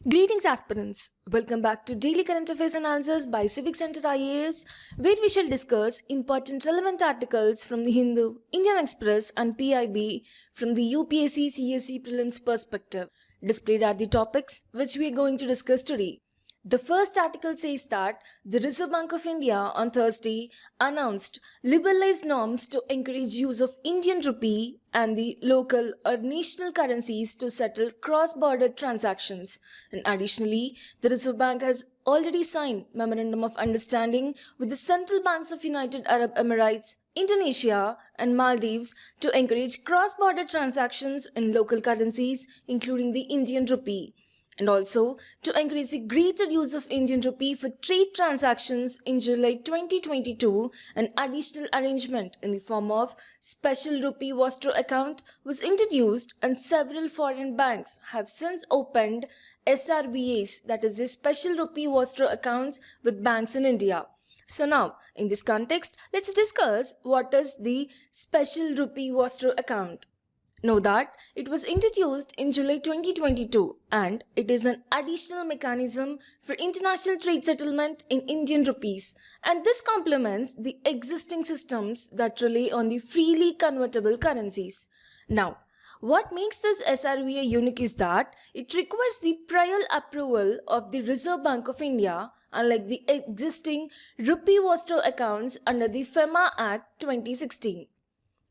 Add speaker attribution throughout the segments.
Speaker 1: Greetings aspirants, welcome back to Daily Current Affairs Analysis by Civic Center IAS, where we shall discuss important relevant articles from the Hindu, Indian Express and PIB from the UPSC CSE Prelims perspective. Displayed are the topics which we are going to discuss today. The first article says that the Reserve Bank of India on Thursday announced liberalized norms to encourage use of Indian rupee and the local or national currencies to settle cross-border transactions. And additionally, the Reserve Bank has already signed Memorandum of Understanding with the Central Banks of United Arab Emirates, Indonesia and Maldives to encourage cross-border transactions in local currencies, including the Indian rupee, and also to encourage the greater use of Indian rupee for trade transactions. In July 2022, an additional arrangement in the form of special rupee Vostro account was introduced, and several foreign banks have since opened SRVAs, that is the special rupee Vostro accounts with banks in India. So now, in this context, let's discuss what is the special rupee Vostro account. Know that it was introduced in July 2022 and it is an additional mechanism for international trade settlement in Indian rupees, and this complements the existing systems that rely on the freely convertible currencies. Now, what makes this SRVA unique is that it requires the prior approval of the Reserve Bank of India, unlike the existing rupee Vostro accounts under the FEMA Act 2016.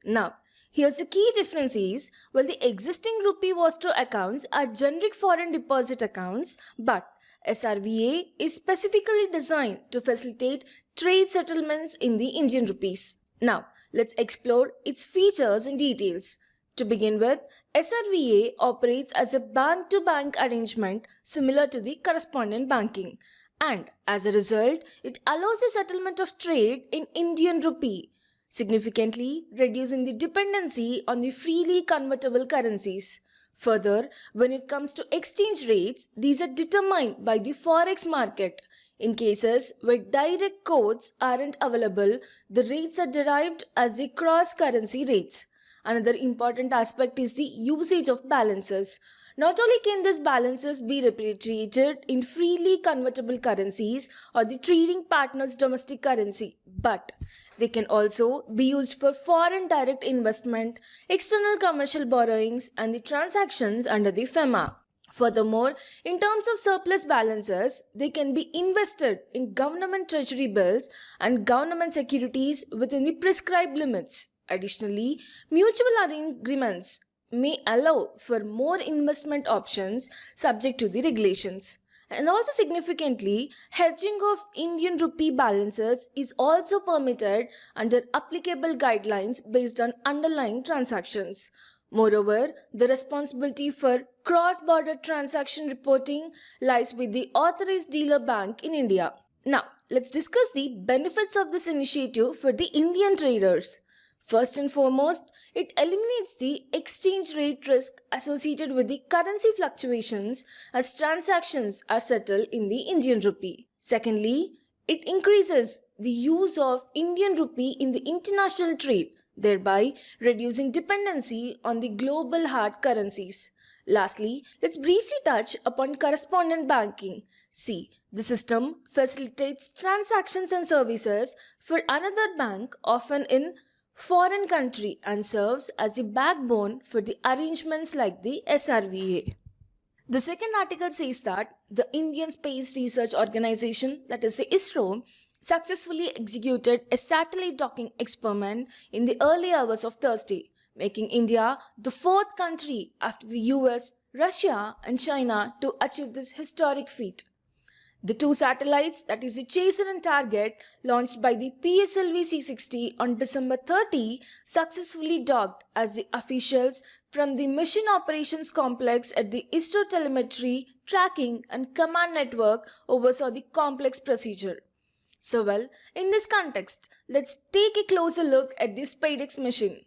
Speaker 1: Now, here's the key difference is, while the existing rupee Vostro accounts are generic foreign deposit accounts, but SRVA is specifically designed to facilitate trade settlements in the Indian rupees. Now, let's explore its features in details. To begin with, SRVA operates as a bank-to-bank arrangement similar to the correspondent banking, and as a result, it allows the settlement of trade in Indian rupee, significantly reducing the dependency on the freely convertible currencies. Further, when it comes to exchange rates, these are determined by the forex market. In cases where direct quotes aren't available, the rates are derived as the cross-currency rates. Another important aspect is the usage of balances. Not only can these balances be repatriated in freely convertible currencies or the trading partner's domestic currency, but they can also be used for foreign direct investment, external commercial borrowings, and the transactions under the FEMA. Furthermore, in terms of surplus balances, they can be invested in government treasury bills and government securities within the prescribed limits. Additionally, mutual agreements may allow for more investment options subject to the regulations. And also significantly, hedging of Indian rupee balances is also permitted under applicable guidelines based on underlying transactions. Moreover, the responsibility for cross-border transaction reporting lies with the authorized dealer bank in India. Now, let's discuss the benefits of this initiative for the Indian traders. First and foremost, it eliminates the exchange rate risk associated with the currency fluctuations as transactions are settled in the Indian rupee. Secondly, it increases the use of Indian rupee in the international trade, thereby reducing dependency on the global hard currencies. Lastly, let's briefly touch upon correspondent banking. See, the system facilitates transactions and services for another bank, often in foreign country, and serves as the backbone for the arrangements like the SRVA. The second article says that the Indian Space Research Organization, that is the ISRO, successfully executed a satellite docking experiment in the early hours of Thursday, making India the fourth country after the US, Russia and China to achieve this historic feat. The two satellites, that is the Chaser and Target, launched by the PSLV C-60 on December 30, successfully docked as the officials from the Mission Operations Complex at the ISRO Telemetry, Tracking and Command Network oversaw the complex procedure. So well, in this context, let's take a closer look at the SpaDeX mission.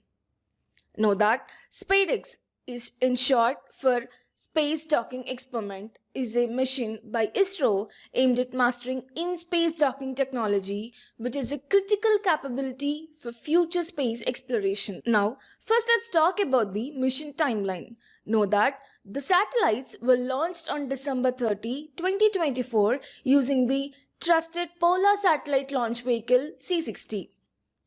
Speaker 1: Know that SpaDeX is in short for Space Docking Experiment, is a mission by ISRO aimed at mastering in-space docking technology, which is a critical capability for future space exploration. Now, first let's talk about the mission timeline. Know that the satellites were launched on December 30, 2024 using the Trusted Polar Satellite Launch Vehicle C-60.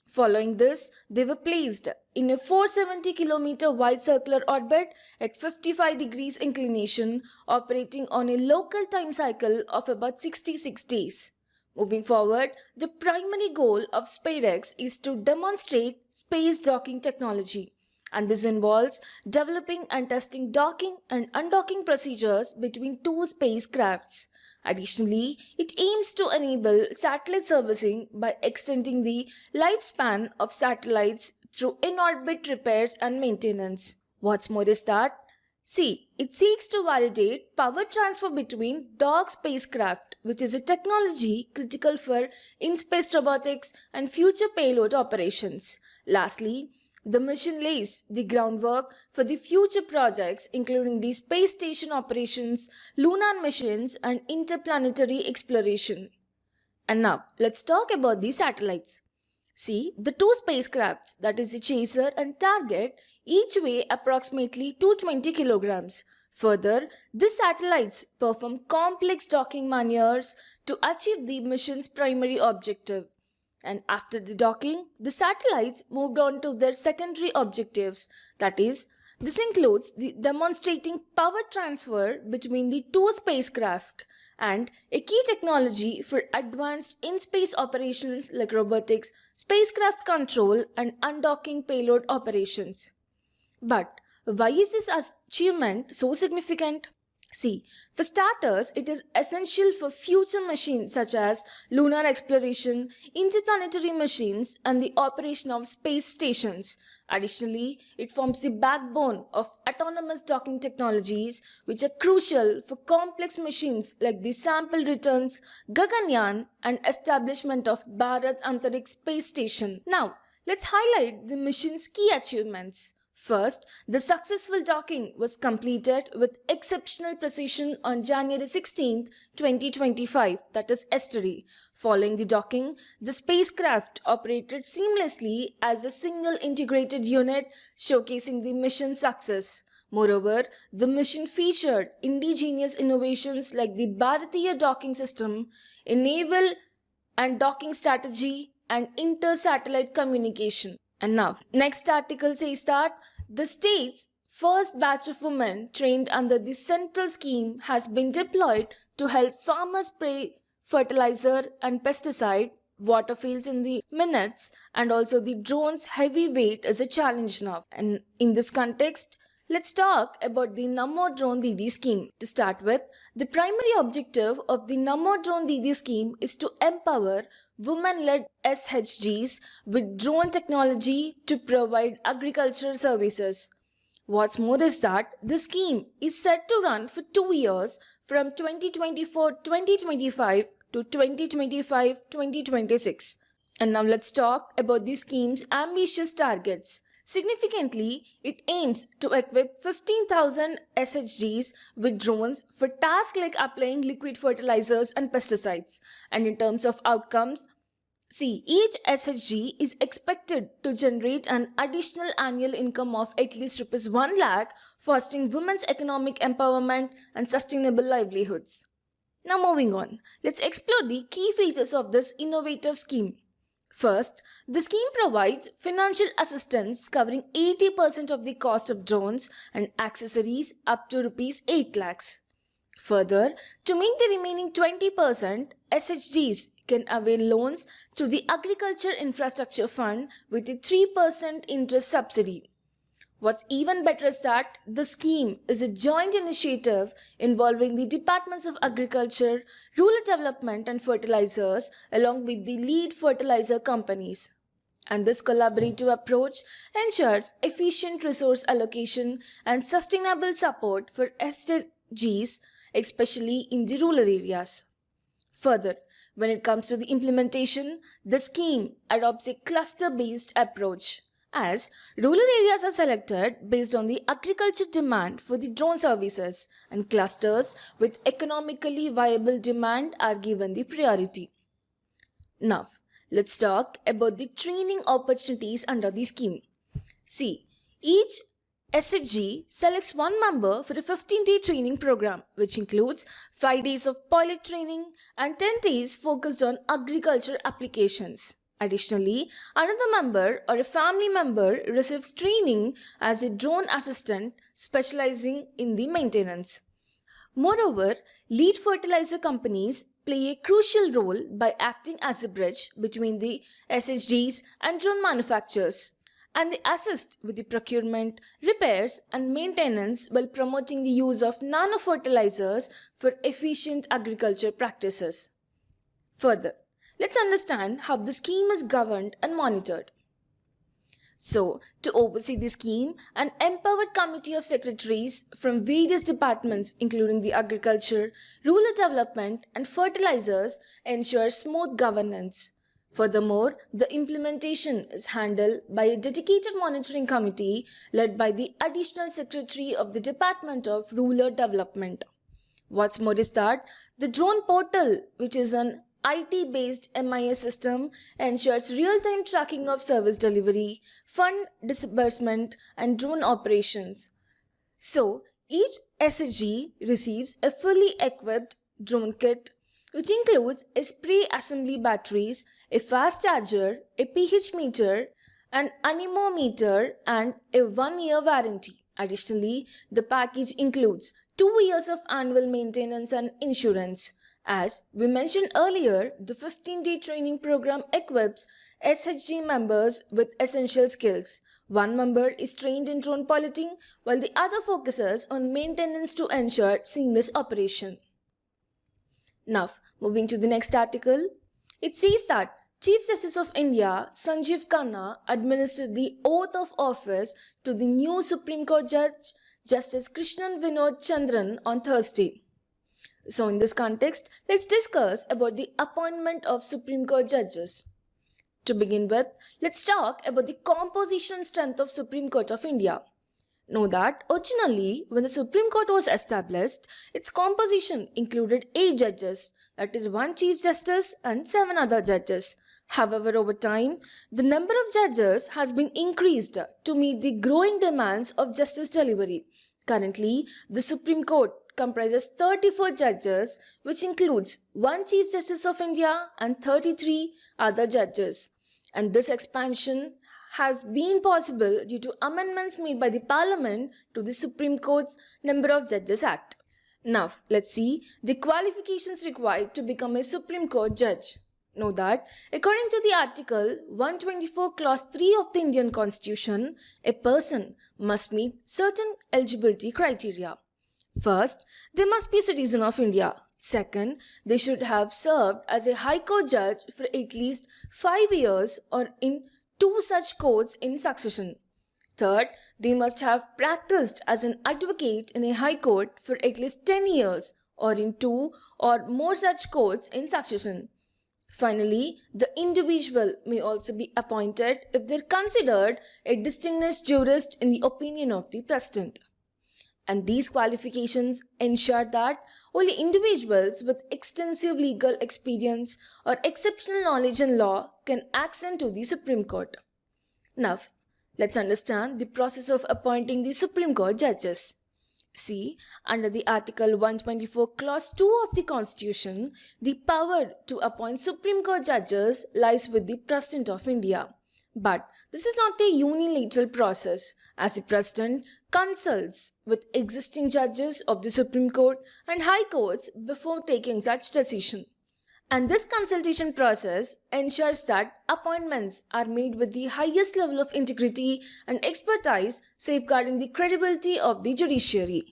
Speaker 1: Following this, they were placed in a 470 km wide circular orbit at 55 degrees inclination, operating on a local time cycle of about 66 days. Moving forward, the primary goal of SpaDeX is to demonstrate space docking technology, and this involves developing and testing docking and undocking procedures between two spacecrafts. Additionally, it aims to enable satellite servicing by extending the lifespan of satellites through in-orbit repairs and maintenance. What's more is that, it seeks to validate power transfer between docked spacecraft, which is a technology critical for in-space robotics and future payload operations. Lastly, the mission lays the groundwork for the future projects including the space station operations, lunar missions and interplanetary exploration. And now, let's talk about the satellites. The two spacecrafts, that is the Chaser and Target, each weigh approximately 220 kilograms. Further, these satellites perform complex docking maneuvers to achieve the mission's primary objective. And after the docking, the satellites moved on to their secondary objectives. That is, this includes the demonstrating power transfer between the two spacecraft and a key technology for advanced in-space operations like robotics, spacecraft control and undocking payload operations. But why is this achievement so significant? For starters, it is essential for future missions such as lunar exploration, interplanetary missions, and the operation of space stations. Additionally, it forms the backbone of autonomous docking technologies, which are crucial for complex missions like the sample returns, Gaganyaan, and establishment of Bharat Antariksh Space Station. Now, let's highlight the mission's key achievements. First, the successful docking was completed with exceptional precision on January 16, 2025, that is yesterday. Following the docking, the spacecraft operated seamlessly as a single integrated unit, showcasing the mission's success. Moreover, the mission featured indigenous innovations like the Bharatiya docking system, a naval and docking strategy, and inter-satellite communication. And now, next article says that the state's first batch of women trained under the central scheme has been deployed to help farmers spray fertilizer and pesticide. Water fails in the minutes, and also the drone's heavy weight is a challenge now. And in this context, let's talk about the Namo Drone Didi scheme. To start with, the primary objective of the Namo Drone Didi scheme is to empower women-led SHGs with drone technology to provide agricultural services. What's more is that the scheme is set to run for 2 years from 2024-2025 to 2025-2026. And now let's talk about the scheme's ambitious targets. Significantly, it aims to equip 15,000 SHGs with drones for tasks like applying liquid fertilizers and pesticides. And in terms of outcomes, each SHG is expected to generate an additional annual income of at least Rs 1 lakh, fostering women's economic empowerment and sustainable livelihoods. Now moving on, let's explore the key features of this innovative scheme. First, the scheme provides financial assistance covering 80% of the cost of drones and accessories up to Rs 8 lakhs. Further, to meet the remaining 20%, SHGs can avail loans through the Agriculture Infrastructure Fund with a 3% interest subsidy. What's even better is that the scheme is a joint initiative involving the Departments of Agriculture, Rural Development and Fertilizers along with the lead fertilizer companies. And this collaborative approach ensures efficient resource allocation and sustainable support for SHGs, especially in the rural areas. Further, when it comes to the implementation, the scheme adopts a cluster-based approach. as rural areas are selected based on the agriculture demand for the drone services and clusters with economically viable demand are given the priority. Now, let's talk about the training opportunities under the scheme. See, each SHG selects one member for a 15-day training program, which includes 5 days of pilot training and 10 days focused on agriculture applications. Additionally, another member or a family member receives training as a drone assistant specializing in the maintenance. Moreover, lead fertilizer companies play a crucial role by acting as a bridge between the SHGs and drone manufacturers, and they assist with the procurement, repairs and maintenance while promoting the use of nano fertilizers for efficient agriculture practices. Further, let's understand how the scheme is governed and monitored. So, to oversee the scheme, an empowered committee of secretaries from various departments including the agriculture, rural development and fertilizers ensure smooth governance. Furthermore, the implementation is handled by a dedicated monitoring committee led by the additional secretary of the Department of Rural Development. What's more is that the drone portal, which is an IT-based MIS system, ensures real-time tracking of service delivery, fund disbursement, and drone operations. So, each SHG receives a fully equipped drone kit, which includes a spray assembly batteries, a fast charger, a pH meter, an anemometer, and a 1-year warranty. Additionally, the package includes 2 years of annual maintenance and insurance. As we mentioned earlier, the 15-day training program equips SHG members with essential skills. One member is trained in drone piloting, while the other focuses on maintenance to ensure seamless operation. Now, moving to the next article, it says that Chief Justice of India, Sanjeev Khanna, administered the oath of office to the new Supreme Court Judge, Justice Krishnan Vinod Chandran, on Thursday. So in this context, let's discuss about the appointment of Supreme Court judges. To begin with, let's talk about the composition and strength of Supreme Court of India. Know that originally, when the Supreme Court was established, its composition included 8 judges, that is 1 Chief Justice and 7 other judges. However, over time, the number of judges has been increased to meet the growing demands of justice delivery. Currently, the Supreme Court comprises 34 judges, which includes 1 Chief Justice of India and 33 other judges. And this expansion has been possible due to amendments made by the Parliament to the Supreme Court's Number of Judges Act. Now, let's see the qualifications required to become a Supreme Court judge. Know that, according to the Article 124 Clause 3 of the Indian Constitution, a person must meet certain eligibility criteria. First, they must be a citizen of India. Second, they should have served as a High Court judge for at least 5 years or in 2 such courts in succession. Third, they must have practiced as an advocate in a High Court for at least 10 years or in 2 or more such courts in succession. Finally, the individual may also be appointed if they are considered a distinguished jurist in the opinion of the President. And these qualifications ensure that only individuals with extensive legal experience or exceptional knowledge in law can ascend to the Supreme Court. Now, let's understand the process of appointing the Supreme Court judges. See, under the Article 124 Clause 2 of the Constitution, the power to appoint Supreme Court judges lies with the President of India. But this is not a unilateral process, as the President consults with existing judges of the Supreme Court and High Courts before taking such decision. And this consultation process ensures that appointments are made with the highest level of integrity and expertise, safeguarding the credibility of the judiciary.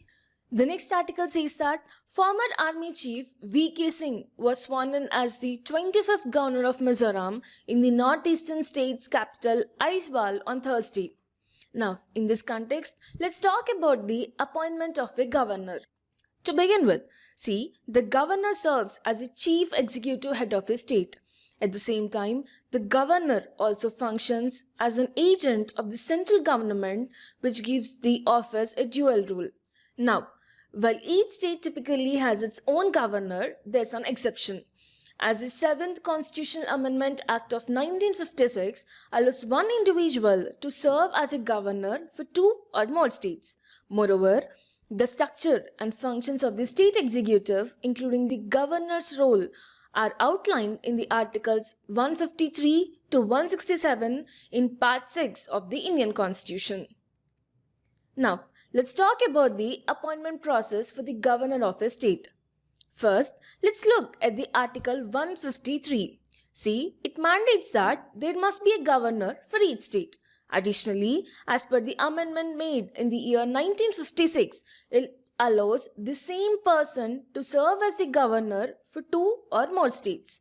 Speaker 1: The next article says that former Army Chief V.K. Singh was sworn in as the 25th Governor of Mizoram in the northeastern state's capital Aizawl on Thursday. Now, in this context, let's talk about the appointment of a governor. To begin with, see, the governor serves as the chief executive head of a state. At the same time, the governor also functions as an agent of the central government, which gives the office a dual role. Now, while each state typically has its own governor, there's an exception, as the 7th Constitutional Amendment Act of 1956 allows one individual to serve as a governor for 2 or more states. Moreover, the structure and functions of the state executive, including the governor's role, are outlined in the Articles 153 to 167 in Part 6 of the Indian Constitution. Now, let's talk about the appointment process for the governor of a state. First, let's look at the Article 153. See, it mandates that there must be a governor for each state. Additionally, as per the amendment made in the year 1956, it allows the same person to serve as the governor for 2 or more states.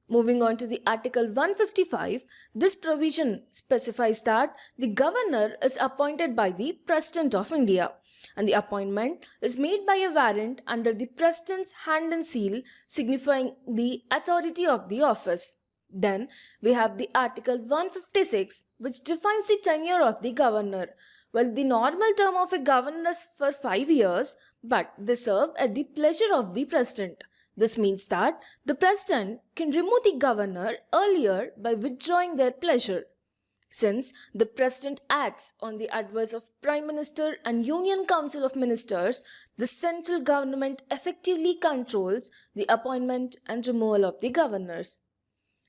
Speaker 1: Moving on to the Article 155, this provision specifies that the governor is appointed by the President of India, and the appointment is made by a warrant under the President's hand and seal, signifying the authority of the office. Then we have the Article 156, which defines the tenure of the governor. Well, the normal term of a governor is for 5 years, but they serve at the pleasure of the President. This means that the President can remove the governor earlier by withdrawing their pleasure. Since the President acts on the advice of Prime Minister and Union Council of Ministers, the central government effectively controls the appointment and removal of the governors.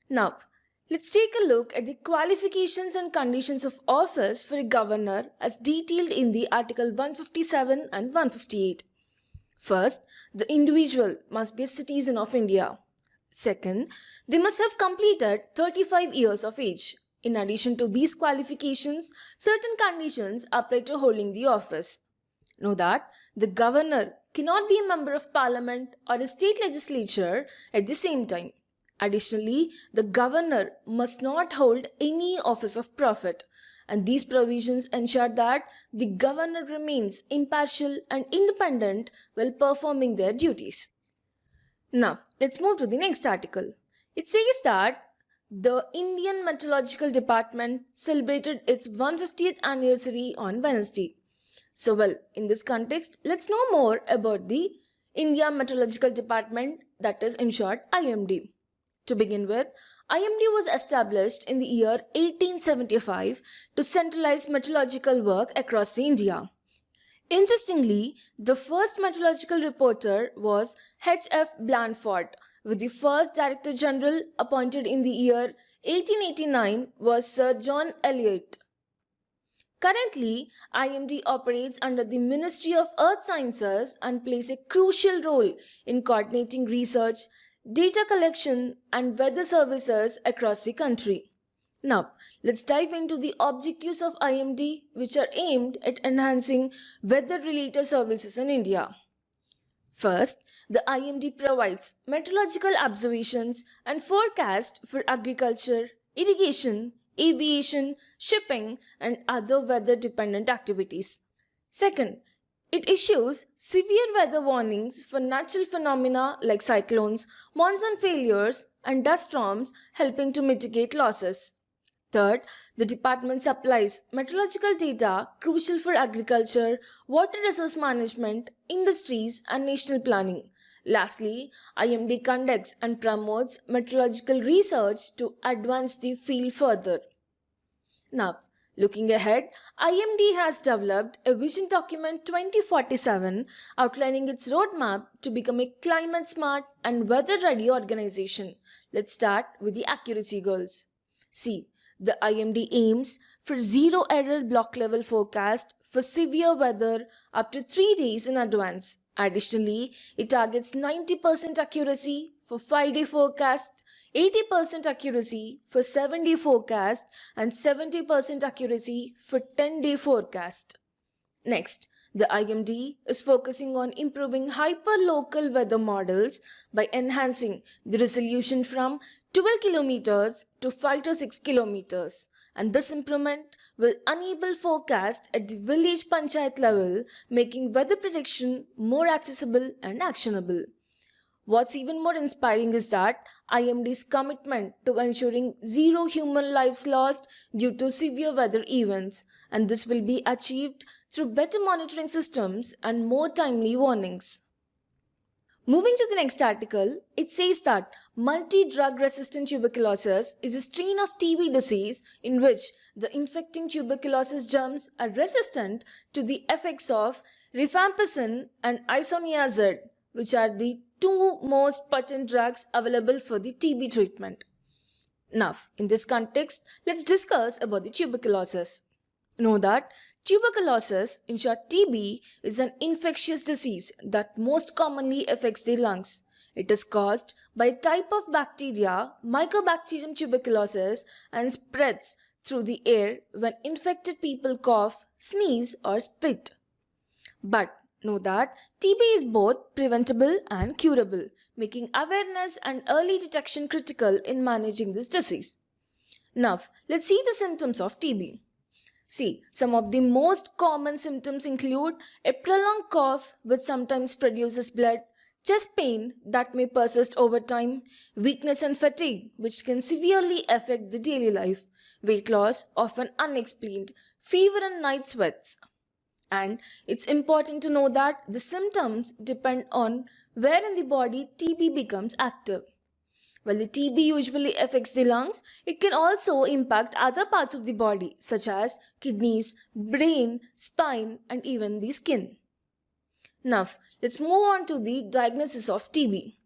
Speaker 1: Now, let's take a look at the qualifications and conditions of office for a governor as detailed in the Article 157 and 158. First, the individual must be a citizen of India. Second, they must have completed 35 years of age. In addition to these qualifications, certain conditions apply to holding the office. Know that the governor cannot be a member of parliament or a state legislature at the same time. Additionally, the governor must not hold any office of profit, and these provisions ensure that the governor remains impartial and independent while performing their duties. Now, let's move to the next article. It says that the Indian Meteorological Department celebrated its 150th anniversary on Wednesday. So, well, in this context, let's know more about the India Meteorological Department, that is in short IMD. To begin with, IMD was established in the year 1875 to centralize meteorological work across India. Interestingly, the first meteorological reporter was H.F. Blandford, with the first Director General appointed in the year 1889 was Sir John Elliot. Currently, IMD operates under the Ministry of Earth Sciences and plays a crucial role in coordinating research, data collection and weather services across the country. Now, let's dive into the objectives of IMD, which are aimed at enhancing weather-related services in India. First, the IMD provides meteorological observations and forecasts for agriculture, irrigation, aviation, shipping, and other weather-dependent activities. Second, it issues severe weather warnings for natural phenomena like cyclones, monsoon failures, and dust storms, helping to mitigate losses. Third, the department supplies meteorological data crucial for agriculture, water resource management, industries, and national planning. Lastly, IMD conducts and promotes meteorological research to advance the field further. Now, looking ahead, IMD has developed a Vision Document 2047 outlining its roadmap to become a climate-smart and weather-ready organization. Let's start with the accuracy goals. See, the IMD aims for zero-error block-level forecast for severe weather up to 3 days in advance. Additionally, it targets 90% accuracy for 5-day forecast, 80% accuracy for 7-day forecast, and 70% accuracy for 10-day forecast. Next, the IMD is focusing on improving hyper-local weather models by enhancing the resolution from 12 kilometers to 5 to 6 kilometers. And this improvement will enable forecast at the village panchayat level, making weather prediction more accessible and actionable. What's even more inspiring is that IMD's commitment to ensuring zero human lives lost due to severe weather events, and this will be achieved through better monitoring systems and more timely warnings. Moving to the next article, it says that multi-drug resistant tuberculosis is a strain of TB disease in which the infecting tuberculosis germs are resistant to the effects of rifampicin and isoniazid, which are the two most potent drugs available for the TB treatment. Now, in this context, let's discuss about the tuberculosis. Know that tuberculosis, in short TB, is an infectious disease that most commonly affects the lungs. It is caused by a type of bacteria, Mycobacterium tuberculosis, and spreads through the air when infected people cough, sneeze, or spit. But know that TB is both preventable and curable, making awareness and early detection critical in managing this disease. Now, let's see the symptoms of TB. See, some of the most common symptoms include a prolonged cough which sometimes produces blood, chest pain that may persist over time, weakness and fatigue which can severely affect the daily life, weight loss often unexplained, fever and night sweats. And it's important to know that the symptoms depend on where in the body TB becomes active. While the TB usually affects the lungs, it can also impact other parts of the body such as kidneys, brain, spine, and even the skin. Now, let's move on to the diagnosis of TB.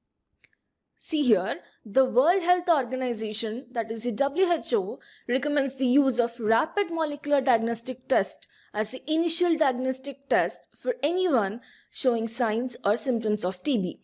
Speaker 1: See here, the World Health Organization, that is the WHO, recommends the use of rapid molecular diagnostic test as the initial diagnostic test for anyone showing signs or symptoms of TB.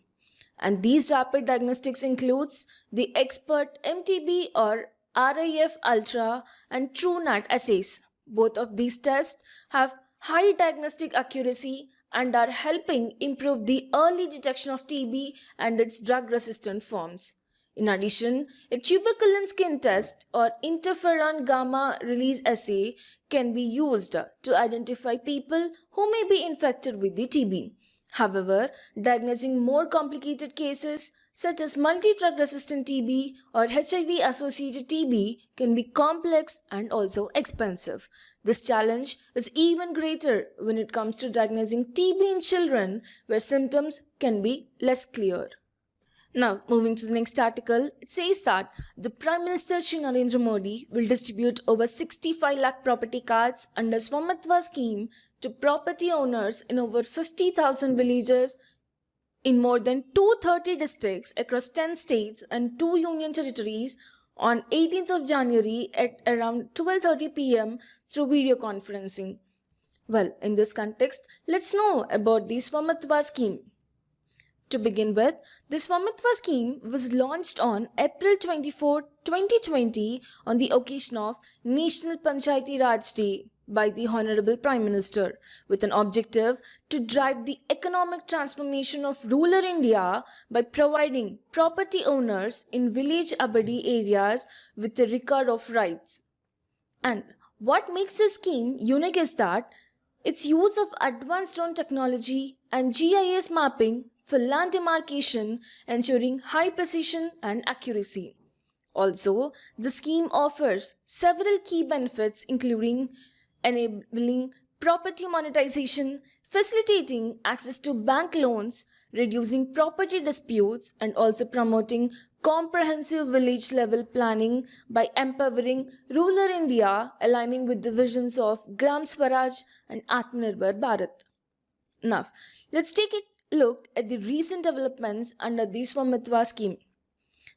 Speaker 1: And these rapid diagnostics includes the expert MTB or RIF Ultra and TrueNat assays. Both of these tests have high diagnostic accuracy and are helping improve the early detection of TB and its drug-resistant forms. In addition, a tuberculin skin test or interferon gamma release assay can be used to identify people who may be infected with the TB. However, diagnosing more complicated cases such as multi-drug resistant TB or HIV-associated TB can be complex and also expensive. This challenge is even greater when it comes to diagnosing TB in children where symptoms can be less clear. Now, moving to the next article, it says that the Prime Minister Shri Narendra Modi will distribute over 65 lakh property cards under SVAMITVA Scheme to property owners in over 50,000 villages in more than 230 districts across 10 states and 2 union territories on 18th of January at around 12:30 p.m. through video conferencing. Well, in this context, let's know about the SVAMITVA Scheme. To begin with, the SVAMITVA Scheme was launched on April 24, 2020 on the occasion of National Panchayati Raj Day by the Honorable Prime Minister, with an objective to drive the economic transformation of rural India by providing property owners in village abadi areas with a record of rights. And what makes this scheme unique is that its use of advanced drone technology and GIS mapping for land demarcation, ensuring high precision and accuracy. Also, the scheme offers several key benefits including enabling property monetization, facilitating access to bank loans, reducing property disputes, and also promoting comprehensive village level planning by empowering rural India, aligning with the visions of Gram Swaraj and Atmanirbhar Bharat. Now, let's take a look at the recent developments under the SVAMITVA Scheme.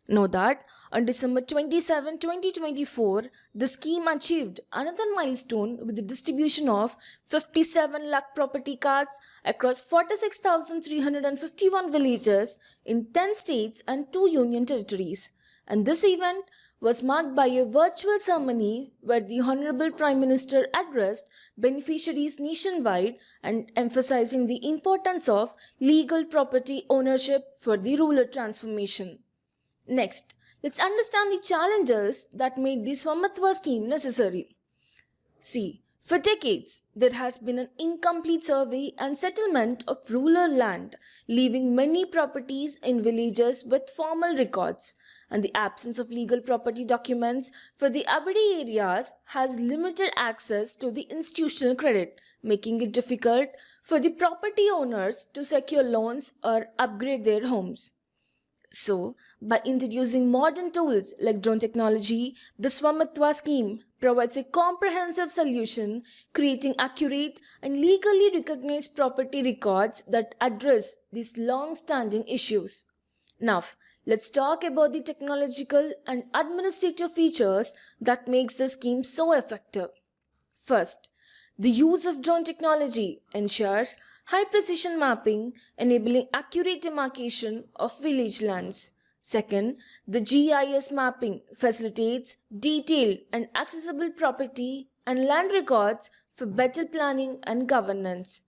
Speaker 1: Know that on December 27, 2024, the scheme achieved another milestone with the distribution of 57 lakh property cards across 46,351 villages in 10 states and 2 union territories. And this event was marked by a virtual ceremony where the Honorable Prime Minister addressed beneficiaries nationwide and emphasizing the importance of legal property ownership for the rural transformation. Next, let's understand the challenges that made the SVAMITVA Scheme necessary. See, For decades, there has been an incomplete survey and settlement of rural land, leaving many properties in villages with formal records, and the absence of legal property documents for the abadi areas has limited access to the institutional credit, making it difficult for the property owners to secure loans or upgrade their homes. So, by introducing modern tools like drone technology, the SVAMITVA scheme provides a comprehensive solution, creating accurate and legally recognized property records that address these long-standing issues. Now, let's talk about the technological and administrative features that makes the scheme so effective. First, the use of drone technology ensures high precision mapping, enabling accurate demarcation of village lands. Second, the GIS mapping facilitates detailed and accessible property and land records for better planning and governance.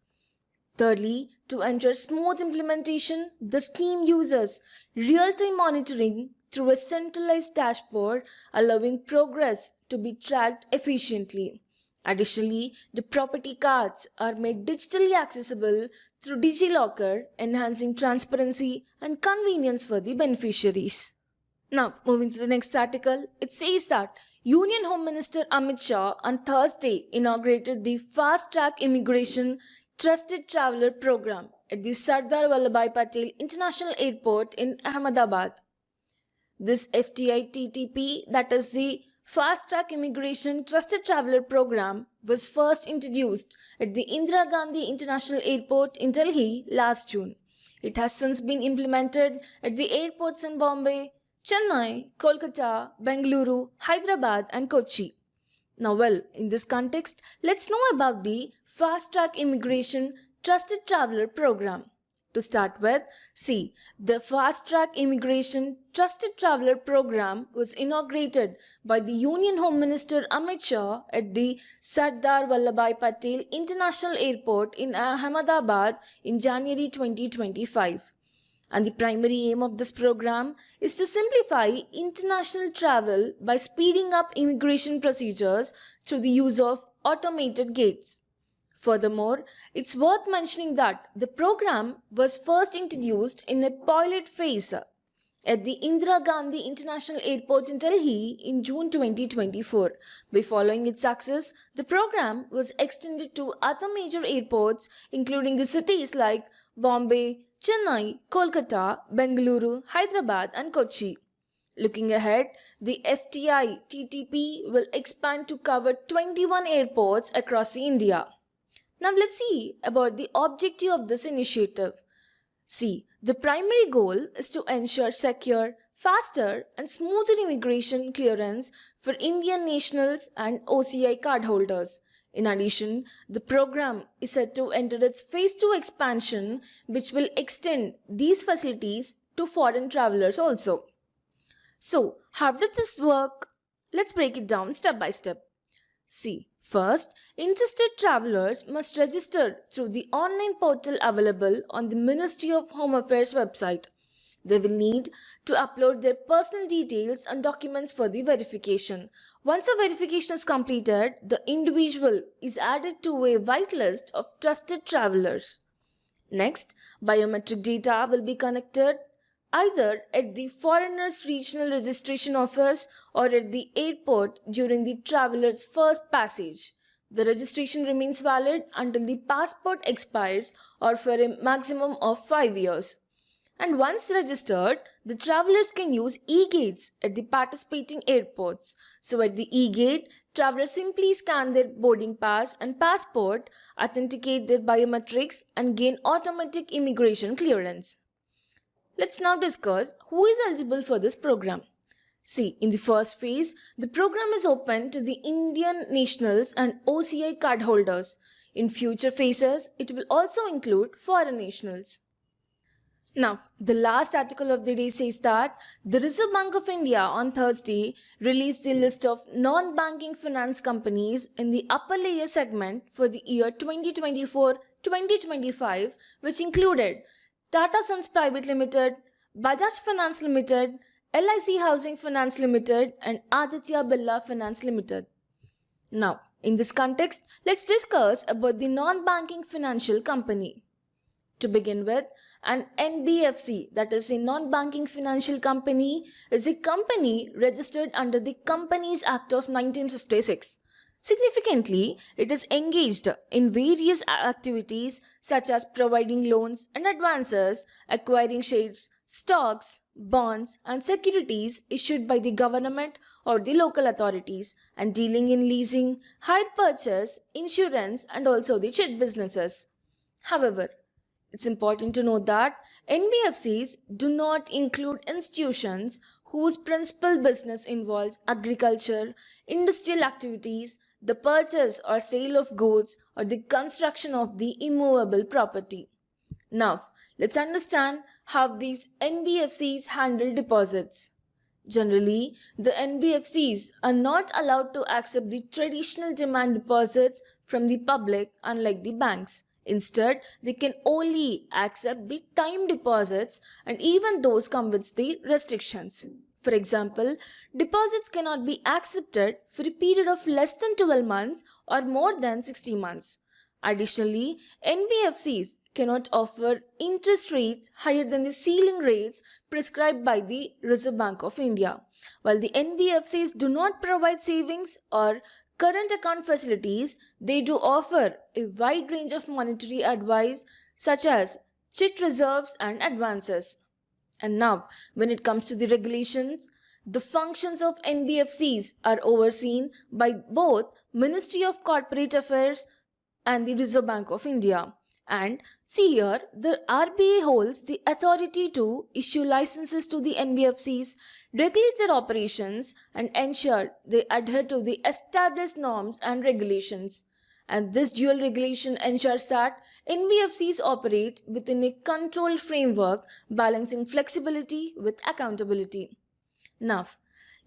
Speaker 1: Thirdly, to ensure smooth implementation, the scheme uses real-time monitoring through a centralized dashboard, allowing progress to be tracked efficiently. Additionally, the property cards are made digitally accessible through DigiLocker, enhancing transparency and convenience for the beneficiaries. Now, moving to the next article, it says that Union Home Minister Amit Shah on Thursday inaugurated the Fast Track Immigration Trusted Traveller Program at the Sardar Vallabhbhai Patel International Airport in Ahmedabad. This FTI-TTP, that is the Fast Track Immigration Trusted Traveller Program, was first introduced at the Indira Gandhi International Airport in Delhi last June. It has since been implemented at the airports in Bombay, Chennai, Kolkata, Bengaluru, Hyderabad and Kochi. Now in this context, let's know about the Fast Track Immigration Trusted Traveller Program. To start with, see, the Fast Track Immigration Trusted Traveller Program was inaugurated by the Union Home Minister Amit Shah at the Sardar Vallabhbhai Patel International Airport in Ahmedabad in January 2025. And the primary aim of this program is to simplify international travel by speeding up immigration procedures through the use of automated gates. Furthermore, it's worth mentioning that the program was first introduced in a pilot phase at the Indira Gandhi International Airport in Delhi in June 2024. By following its success, the program was extended to other major airports, including the cities like Bombay, Chennai, Kolkata, Bengaluru, Hyderabad and Kochi. Looking ahead, the FTI-TTP will expand to cover 21 airports across India. Now let's see about the objective of this initiative. See, the primary goal is to ensure secure, faster and smoother immigration clearance for Indian nationals and OCI cardholders. In addition, the program is set to enter its phase 2 expansion, which will extend these facilities to foreign travelers also. So, how did this work? Let's break it down step by step. See, first, interested travelers must register through the online portal available on the Ministry of Home Affairs website. They will need to upload their personal details and documents for the verification. Once the verification is completed, the individual is added to a whitelist of trusted travelers. Next, biometric data will be connected either at the Foreigners Regional Registration Office or at the airport during the traveler's first passage. The registration remains valid until the passport expires or for a maximum of 5 years. And once registered, the travelers can use e-gates at the participating airports. So at the e-gate, travelers simply scan their boarding pass and passport, authenticate their biometrics and gain automatic immigration clearance. Let's now discuss who is eligible for this program. See, in the first phase, the program is open to the Indian nationals and OCI cardholders. In future phases, it will also include foreign nationals. Now, the last article of the day says that the Reserve Bank of India on Thursday released the list of non-banking finance companies in the upper layer segment for the year 2024-2025, which included Tata Sons Private Limited, Bajaj Finance Limited, LIC Housing Finance Limited and Aditya Birla Finance Limited. Now, In this context, let's discuss about the non-banking financial company. To begin with, an NBFC, that is a non-banking financial company, is a company registered under the Companies Act of 1956. Significantly, it is engaged in various activities such as providing loans and advances, acquiring shares, stocks, bonds, and securities issued by the government or the local authorities, and dealing in leasing, hire purchase, insurance, and also the chit businesses. However, it's important to note that NBFCs do not include institutions whose principal business involves agriculture, industrial activities, the purchase or sale of goods, or the construction of the immovable property. Now, let's understand how these NBFCs handle deposits. Generally, the NBFCs are not allowed to accept the traditional demand deposits from the public, unlike the banks. Instead, they can only accept the time deposits, and even those come with the restrictions. For example, deposits cannot be accepted for a period of less than 12 months or more than 60 months. Additionally, NBFCs cannot offer interest rates higher than the ceiling rates prescribed by the Reserve Bank of India. While the NBFCs do not provide savings or current account facilities, they do offer a wide range of monetary advice such as chit reserves and advances. And now, when it comes to the regulations, the functions of NBFCs are overseen by both Ministry of Corporate Affairs and the Reserve Bank of India. And see here, the RBI holds the authority to issue licenses to the NBFCs, regulate their operations, and ensure they adhere to the established norms and regulations. And this dual regulation ensures that NBFCs operate within a controlled framework, balancing flexibility with accountability. Now,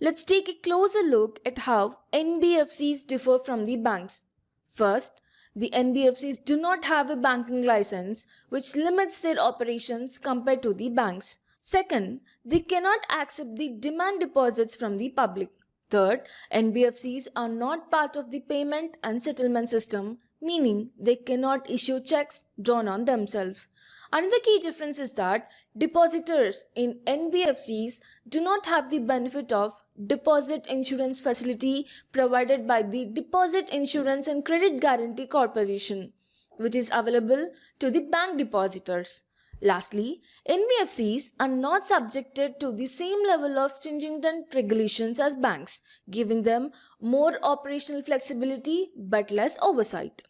Speaker 1: let's take a closer look at how NBFCs differ from the banks. First, the NBFCs do not have a banking license, which limits their operations compared to the banks. Second, they cannot accept the demand deposits from the public. Third, NBFCs are not part of the payment and settlement system, meaning they cannot issue checks drawn on themselves. Another key difference is that depositors in NBFCs do not have the benefit of deposit insurance facility provided by the Deposit Insurance and Credit Guarantee Corporation, which is available to the bank depositors. Lastly, NBFCs are not subjected to the same level of stringent regulations as banks, giving them more operational flexibility but less oversight.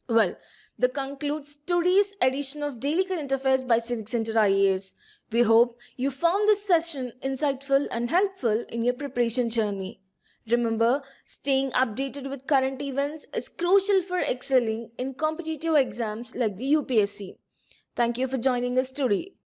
Speaker 1: Well, that concludes today's edition of Daily Current Affairs by Civic Center IAS. We hope you found this session insightful and helpful in your preparation journey. Remember, staying updated with current events is crucial for excelling in competitive exams like the UPSC. Thank you for joining us today.